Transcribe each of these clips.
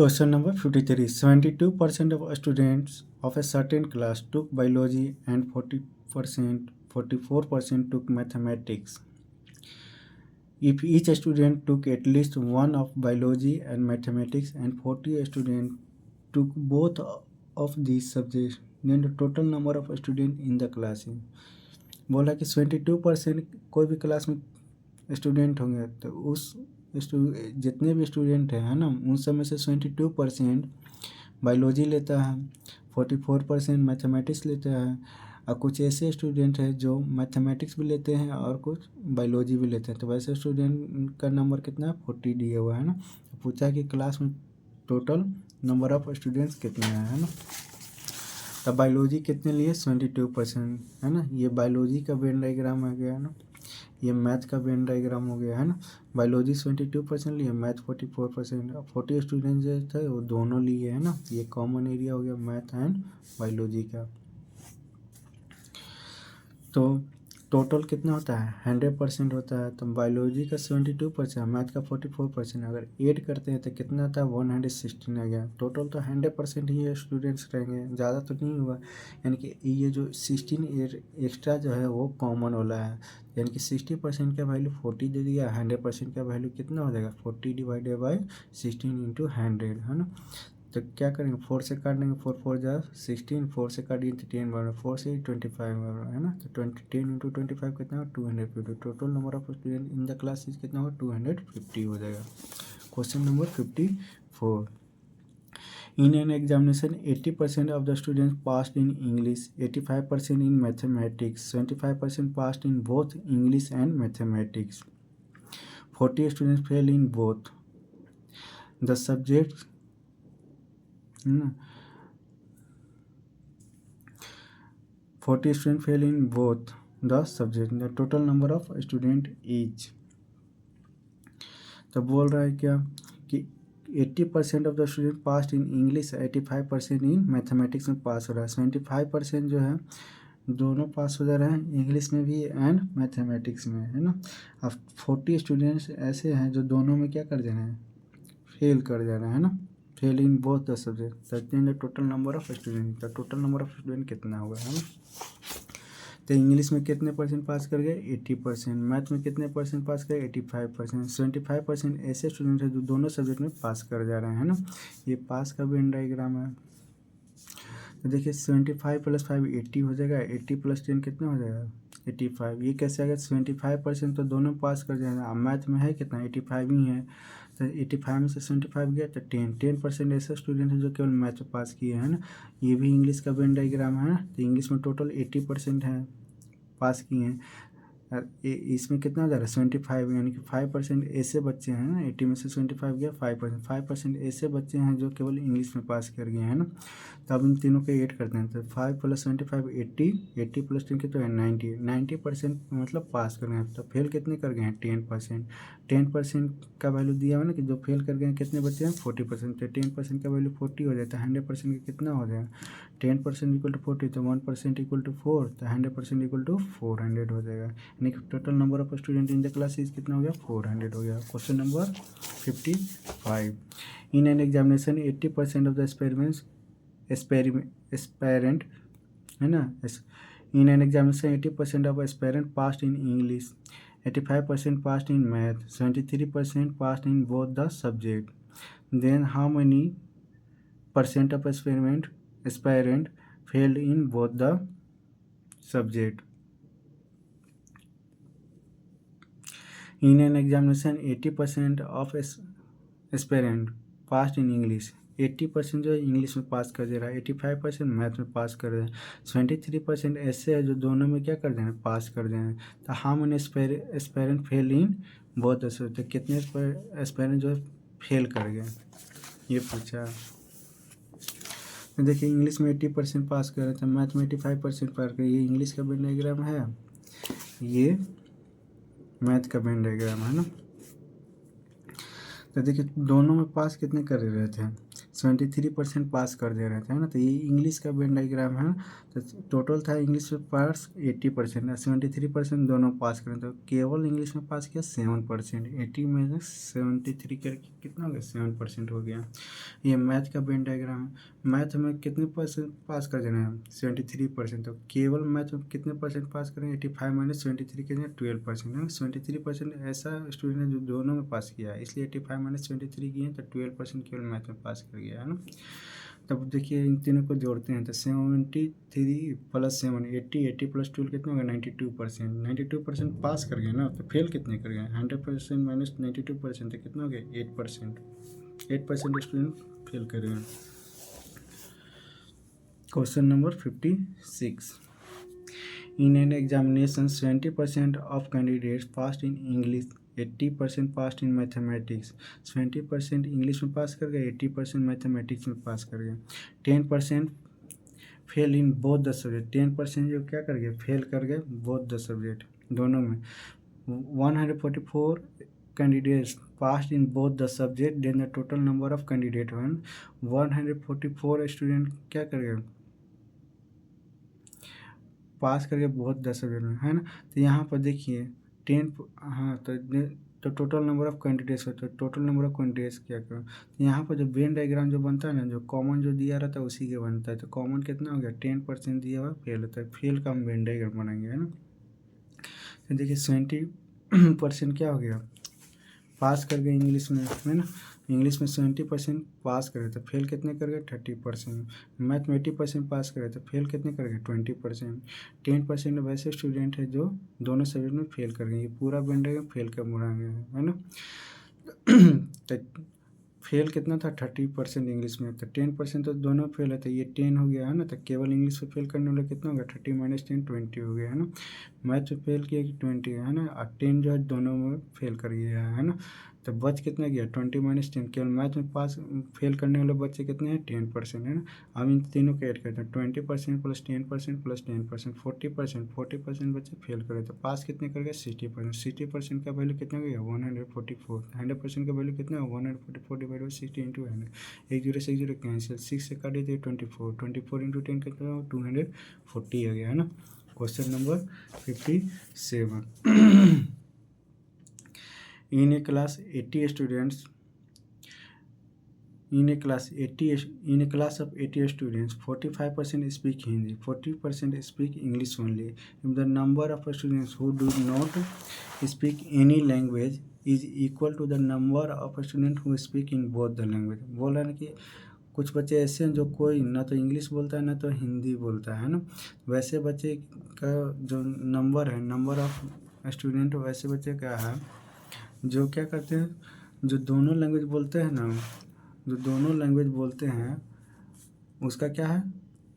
Question number 53. 72% of students of a certain class took biology and 44% took mathematics. If each student took at least one of biology and mathematics and 40 students took both of these subjects, then the total number of students in the class है. बोला कि 72% कोई भी class में student होंगे तो उस जितने भी स्टूडेंट हैं, है ना, उन सब में से 72% बायोलॉजी लेता है, 44% मैथमेटिक्स लेता है, और कुछ ऐसे स्टूडेंट हैं जो मैथमेटिक्स भी लेते हैं और कुछ बायोलॉजी भी लेते हैं. तो वैसे स्टूडेंट का नंबर कितना है, 40 दिया हुआ है ना. तो पूछा है कि क्लास में टोटल नंबर ऑफ स्टूडेंट्स कितने हैं, है ना. तब बायोलॉजी कितने लिए, 72%, है ना. ये बायोलॉजी का वेन डायग्राम आ गया है ना. ये मैथ का वेन डायग्राम हो गया है ना. बायोलॉजी 72% लिए, मैथ 44%. 40 स्टूडेंट जो थे वो दोनों लिए, है ना. ये कॉमन एरिया हो गया मैथ एंड बायोलॉजी का. तो टोटल कितना होता है, 100% होता है. तो बायोलॉजी का 72%, मैथ का 44%, अगर ऐड करते हैं तो कितना आता है, 116 आ गया. टोटल तो 100% ही स्टूडेंट्स रहेंगे, ज़्यादा तो नहीं हुआ. यानी कि ये जो 16 एक्स्ट्रा जो है वो कॉमन वाला है. यानी कि 60% का वैल्यू 40 दे दिया, 100% का वैल्यू कितना हो जाएगा, 40 डिवाइडेड बाई 16 इंटू 100, है ना. तो क्या करेंगे, 4 से काट देंगे, 4 4 जा 16, 4 से काटिए तो 10 बन रहा, 4 से 25 बन रहा है ना. तो 10 इंटू 25 कितना हो, 250. Total number of student in the class कितना होगा, 250 हो जाएगा. Question number 54. In an examination, 80% of the students passed in English, 85% in mathematics, 25% passed in both English and mathematics. 40 students failed in both. The subjects 40 students fail in both the subject. The total number of student each. तो बोल रहा है क्या कि 80% of the student pass in English, 85% in mathematics में पास हो रहा है. 75% जो है दोनों पास हो जा रहे हैं, इंग्लिश में भी एंड मैथमेटिक्स में, है ना. अब 40 स्टूडेंट्स ऐसे हैं जो दोनों में क्या कर देना है, फेल कर जा रहे हैं, है ना. Fail in both the subject. That mean the total number of student. The total number of student कितना होगा, है ना. तो इंग्लिश में कितने परसेंट पास कर गए, 80%. मैथ में कितने परसेंट पास कर गए, 85%. 75% ऐसे स्टूडेंट हैं जो दोनों सब्जेक्ट में पास कर जा रहे हैं, है ना. ये पास का वेन डायग्राम है. तो देखिए 75 + 5 80 हो जाएगा, 80 + 10 कितना हो जाएगा, 85. ये कैसे आ गया, 75% तो दोनों पास कर जाएगा. अब मैथ में है कितना, 85 ही है. तो 85 में से 75 गया तो 10% ऐसे स्टूडेंट हैं जो केवल मैथ में पास किए हैं ना. ये भी इंग्लिश का वेन डायग्राम है ना. तो इंग्लिश में टोटल 80% है पास किए हैं. इसमें कितना हो जा रहा है, 75. यानी कि 5% ऐसे बच्चे हैं ना, 80 में से 75 गया, 5% ऐसे बच्चे हैं जो केवल इंग्लिश में पास कर गए हैं ना. तो अब इन तीनों को ऐड करते हैं. तो 5 + 75 80, 80 + 10 कितना है, 90% मतलब पास कर गए हैं. तो फेल कितने कर गए हैं, 10%. 10% का वैल्यू दिया हुआ ना कि जो फेल कर गए हैं कितने बच्चे हैं, 40%. तो 10% का वैल्यू 40 हो जाता है. 100% का कितना हो जाएगा, 10% = 40. तो 1% = 4. तो 100% = 400 हो जाएगा. यानी कि total number of student in the class कितना हो गया, 400 हो गया. Question number 55. In an examination 80% of the aspirant, है ना. In an examination 80% of aspirant passed in English, 85% passed in math, 73% passed in both the subject. Then how many % of aspirant failed in both the subject. In an examination 80% of aspirant passed in English. 80% जो है English में पास कर दे रहा है, 85% math में पास कर रहे हैं, 73% ऐसे है जो दोनों में क्या कर दे रहे हैं, पास कर दे रहे हैं. तो how many aspirant fail in both the subject. कितने एस्पेरेंट जो है फेल कर गए, ये पूछा. तो देखिए इंग्लिश में 80% पास कर रहे थे, मैथ में 85% पास कर. ये इंग्लिश का वेन डायग्राम है, ये मैथ का वेन डायग्राम है ना. तो देखिए दोनों में पास कितने कर रहे थे, 73% पास कर दे रहे थे, है ना। तो ये इंग्लिश का वेन डायग्राम है। तो टोटल था इंग्लिश में पास 80%, 73% दोनों पास करें, तो केवल इंग्लिश में पास किया 7%। 80 में 73 करके कितना हो गया, 7% हो गया। ये मैथ का वेन डायग्राम है। मैथ में कितने परसेंट पास कर देना है, 73%। तो केवल मैथ में कितने परसेंट पास करें, 85 माइनस 73 कितने, 12% है। 73% ऐसा स्टूडेंट है जो दोनों में पास किया है, इसलिए 85 माइनस 73 किए तो 12% केवल मैथ में पास कर गया, है ना। तब देखिए इन तीनों को जोड़ते हैं तो 73 प्लस 7 80, 80 प्लस 12 कितना होगा, 92%। 92% पास कर गए ना, तो फेल कितने कर गए, 100% माइनस 92% तो कितना हो गया, 8%। 8% स्टूडेंट फेल कर गए। Question number 56। In an examination, 70% of candidates passed in English, 80% passed in mathematics। 70% English में पास कर गए, 80% मैथमेटिक्स में पास कर गए। 10% fail in both the subject. 10% जो क्या कर गए, फेल कर गए बोथ द सब्जेक्ट, दोनों में। 144 candidates passed in both the subject, then the total number of candidate 144 student क्या कर गए, पास करके बहुत 10 सब्जेक्ट में, है ना। तो यहाँ पर देखिए 10, हाँ तो टोटल नंबर ऑफ कैंडिडेट्स होता है, टोटल नंबर ऑफ कैंडिडेट्स क्या करो, तो यहाँ पर जो वेन डायग्राम जो बनता है ना, जो कॉमन जो दिया रहता है उसी के बनता है। तो कॉमन कितना हो गया, 10% दिया हुआ फेल होता है, फेल का हम वेन डायग्राम बनाएंगे, है ना। तो देखिए 70% क्या हो गया, पास कर गए इंग्लिश में, है ना। इंग्लिश में 70% पास करे तो फेल कितने कर गए, 30%। मैथ में 80% पास करे तो फेल कितने कर गए, 20%। 10% वैसे स्टूडेंट है जो दोनों सब्जेक्ट में फेल कर गए, ये पूरा बनेगा फेल का बनाएंगे, है ना। तो फेल कितना था, 30% इंग्लिश में, तो 10% तो दोनों फेल है, तो ये 10 हो गया, है ना। तो केवल इंग्लिश में फेल करने वाला कितना होगा, 30 माइनस 10 20 हो गया, है ना। मैथ में फेल किया कि 20 है ना, और 10 जो है दोनों में फेल कर गया है ना। तो बच कितना गया, 20 माइनस 10। केवल मैथ में पास फेल करने वाले बच्चे कितने हैं, 10%, है ना। अब इन तीनों को ऐड करते हैं, 20% प्लस 10% प्लस 10%, 40% बच्चे फेल करे, तो पास कितने कर गए, 60%। 60% का वैल्यू कितना गया, 144। 100% का वैल्यू कितना है, 144 डिवाइड बाई 60 इंटू 100। 1 0 से 1 0 कैंसिल, 6 से काटे तो 24, 24 इंटू 10 कितना हो, 240 हो गया, है ना। Question number 57। In a class 80 students, in a class of 80 students, 45% speak Hindi, 40% speak English only. If the number of students who do not speak any language is equal to the number of students who speak in both the language। बोल रहा है कि कुछ बच्चे ऐसे हैं जो कोई ना तो इंग्लिश बोलता है ना तो हिंदी बोलता है ना। वैसे बच्चे का जो नंबर है, नंबर ऑफ स्टूडेंट, वैसे बच्चे का है जो क्या करते हैं, जो दोनों लैंग्वेज बोलते हैं ना, जो दोनों लैंग्वेज बोलते हैं उसका क्या है,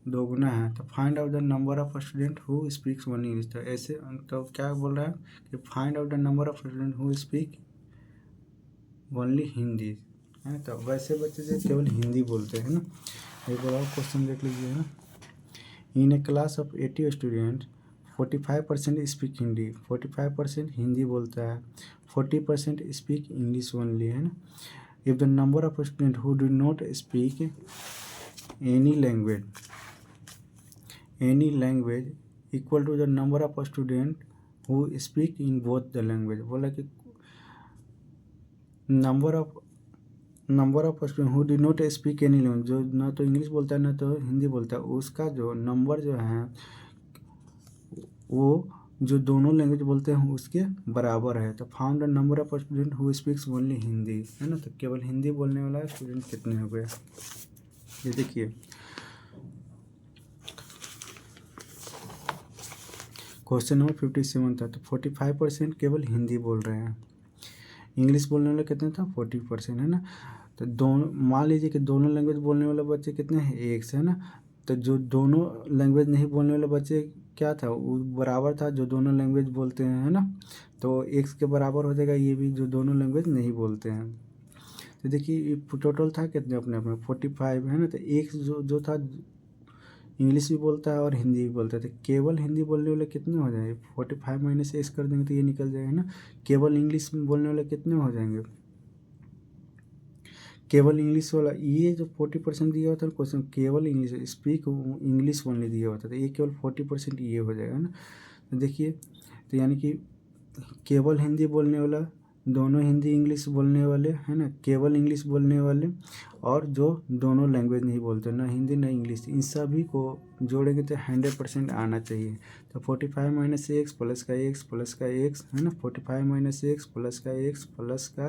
दोगुना है। तो find out the number of student who speaks only English. तो ऐसे तो क्या बोल रहा है कि find out the number of student who speak only Hindi, है। तो वैसे बच्चे जो केवल हिंदी बोलते हैं ना। एक और क्वेश्चन देख लीजिए, है ना। In a class of 80 student, 45% speak Hindi, 45% Hindi बोलता है, 40% स्पीक इंग्लिश ओनली, है ना। If the number of student who do not speak any language equal to the number of student who speak in both the language. बोला कि number of student who do not speak any language, जो ना तो English बोलता है ना तो हिंदी बोलता है, उसका जो नंबर जो है वो जो दोनों लैंग्वेज बोलते हैं उसके बराबर है। तो found the number of student who speaks only Hindi, है ना। तो केवल हिंदी बोलने वाला स्टूडेंट कितने हो गए, ये देखिए। क्वेश्चन नंबर 57 था, तो 45% केवल हिंदी बोल रहे हैं, इंग्लिश बोलने वाला कितना था, 40%, है ना। तो दोनों मान लीजिए कि दोनों लैंग्वेज बोलने वाले बच्चे कितने हैं, 1 से, है ना। तो जो दोनों लैंग्वेज नहीं बोलने वाले बच्चे क्या था, वो बराबर था जो दोनों लैंग्वेज बोलते हैं, है ना। तो 1 के बराबर हो जाएगा ये भी जो दोनों लैंग्वेज नहीं बोलते हैं। तो देखिए टोटल था कितने अपने अपने 45, है ना। तो एक जो था इंग्लिश भी बोलता है और हिंदी भी बोलता है, तो केवल हिंदी बोलने वाले कितने हो जाएंगे, 45 माइनस एक्स कर देंगे तो ये निकल जाएगा ना। केवल इंग्लिश बोलने वाले कितने हो जाएंगे, केवल इंग्लिश वाला, ये जो 40% दिया हुआ था क्वेश्चन केवल इंग्लिश, स्पीक इंग्लिश ओनली दिया हुआ था, तो ये केवल 40% ये हो जाएगा ना। तो देखिए, तो यानी कि केवल हिंदी बोलने वाला, दोनों हिंदी इंग्लिश बोलने वाले, है ना, केवल इंग्लिश बोलने वाले, और जो दोनों लैंग्वेज नहीं बोलते, ना हिंदी ना इंग्लिश, इन सभी को जोड़ेंगे तो 100% आना चाहिए। तो 45 माइनस एक्स प्लस का एक्स प्लस का एक्स, है ना, 45 माइनस एक्स प्लस का एक्स प्लस का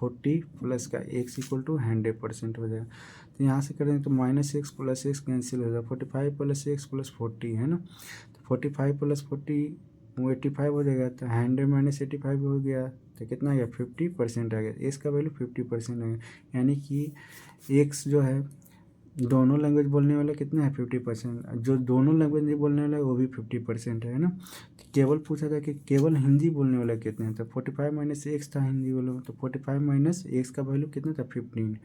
40 प्लस का एक्स इक्वल टू 100% हो जाएगा। तो यहाँ से करेंगे तो minus x plus x cancel हो जाएगा, 45 प्लस एक्स प्लस 40, है ना, तो 45 प्लस 40 वो 85 हो जाएगा, तो 100 माइनस 85 हो गया, तो कितना आ गया 50% आ गया, एक्स का वैल्यू 50% आ गया। यानी कि एक्स जो है दोनों लैंग्वेज बोलने वाले कितना है 50%, जो दोनों लैंग्वेज नहीं बोलने वाला है वो भी 50% है ना। तो केवल पूछा था कि केवल हिंदी बोलने वाला कितने हैं, तो 45 माइनस एक्स था हिंदी वाला, तो 45 माइनस एक्स का वैल्यू कितना था 15,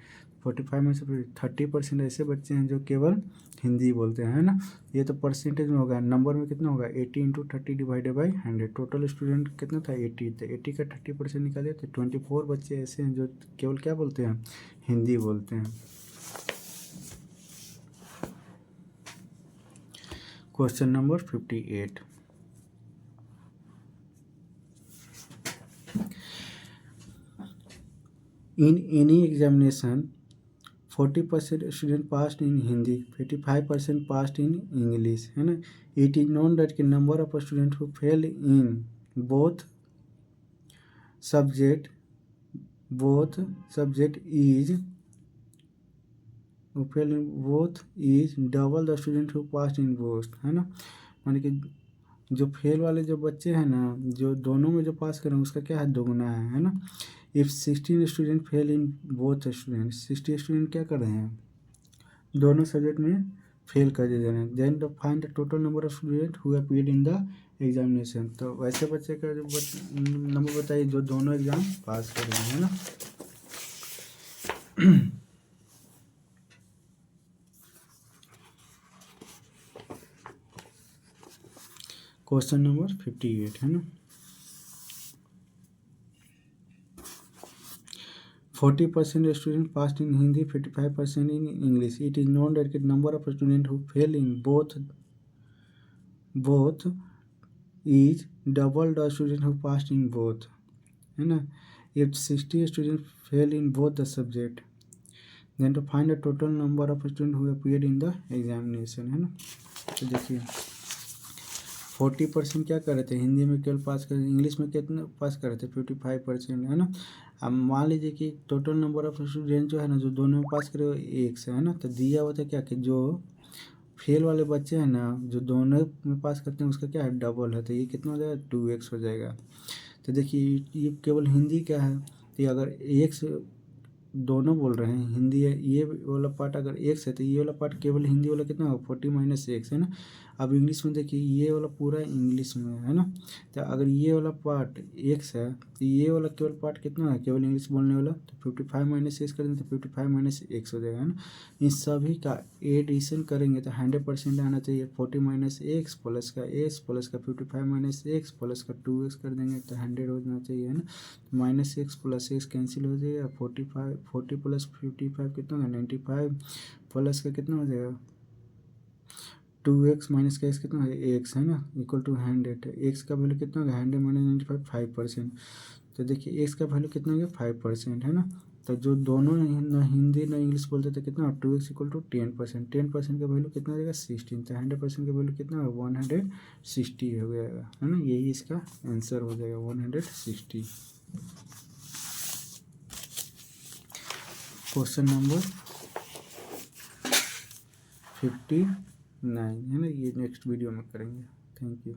45 में से 30% ऐसे बच्चे हैं जो केवल हिंदी बोलते हैं, है ना। ये तो परसेंटेज में होगा, नंबर में कितना होगा 80 into 30 divided by 100, total student कितना था 80, तो 80 का 30% निकाले तो 24 बच्चे ऐसे हैं जो केवल क्या बोलते हैं, हिंदी बोलते हैं। Question number 58, in any examination 40% student passed in Hindi, 55% passed in English, है ना। इट इज नोन दैट कि number of student who fail in both subject is fail in both is double the student who passed in both, है ना। माने कि जो fail वाले जो बच्चे हैं ना, जो दोनों में जो पास करें उसका क्या है, दोगुना है ना। If 16 student fail in both student, 60 student क्या कर रहे हैं, दोनों सब्जेक्ट में फेल कर दे रहे हैं, then the find the total number of student who appeared in the examination, तो वैसे बच्चे का जो नंबर बताइए जो दोनों एग्जाम पास कर रहे हैं ना। क्वेश्चन नंबर 58 है ना। 40% student passed in Hindi, 55% in English. It is known that number of student who fail in both is double the student who passed in both, है ना। If 60 student fail in both the subject, then to find the total number of student who appeared in the examination, है ना। तो देखिए 40% क्या कर रहे थे, हिंदी में केवल पास कर, इंग्लिश में कितना पास कर रहे थे 55%, है ना। अब मान लीजिए कि टोटल नंबर ऑफ स्टूडेंट जो है ना, जो दोनों में पास करे एक से, है ना, तो दिया हुआ था क्या कि जो फेल वाले बच्चे हैं ना, जो दोनों में पास करते हैं उसका क्या है, डबल है, तो ये कितना हो जाएगा 2x हो जाएगा। तो देखिए ये केवल हिंदी क्या है, तो ये अगर x दोनों बोल रहे हैं हिंदी है, ये वाला पार्ट अगर एक्स है तो ये वाला पार्ट केवल हिंदी वाला कितना होगा 40 माइनस एक्स, है ना। अब इंग्लिश में देखिए ये वाला पूरा इंग्लिश में है ना, तो अगर ये वाला पार्ट एक्स है तो ये वाला केवल पार्ट कितना है, केवल इंग्लिश बोलने वाला, तो 55 माइनस एक्स करेंगे तो 55 माइनस एक्स हो जाएगा, है ना। इन सभी का एडिशन करेंगे तो 100% आना चाहिए, 40 माइनस एक्स प्लस का एक्स प्लस का 55 माइनस एक्स प्लस का 2x कर देंगे तो 100 होना चाहिए, है ना। Minus x plus x cancel हो जाएगा, 40 प्लस 55 कितना होगा 95 प्लस का कितना हो जाएगा 2x माइनस का एक्स कितना है एक्स, है ना, इक्वल टू 100, एक्स का वैल्यू कितना होगा 100 माइनस 95 5%। तो देखिए एक्स का वैल्यू कितना हो गया 5%, है ना। तो जो दोनों ना हिंदी ना इंग्लिश बोलते थे कितना 2x इक्वल टू 10%, 10% का वैल्यू कितना हो जाएगा 16, तो 100% का वैल्यू कितना होगा 160 हो जाएगा, है ना। यही इसका आंसर हो जाएगा 160। क्वेश्चन नंबर 59 है ना, ये नेक्स्ट वीडियो में करेंगे। Thank you.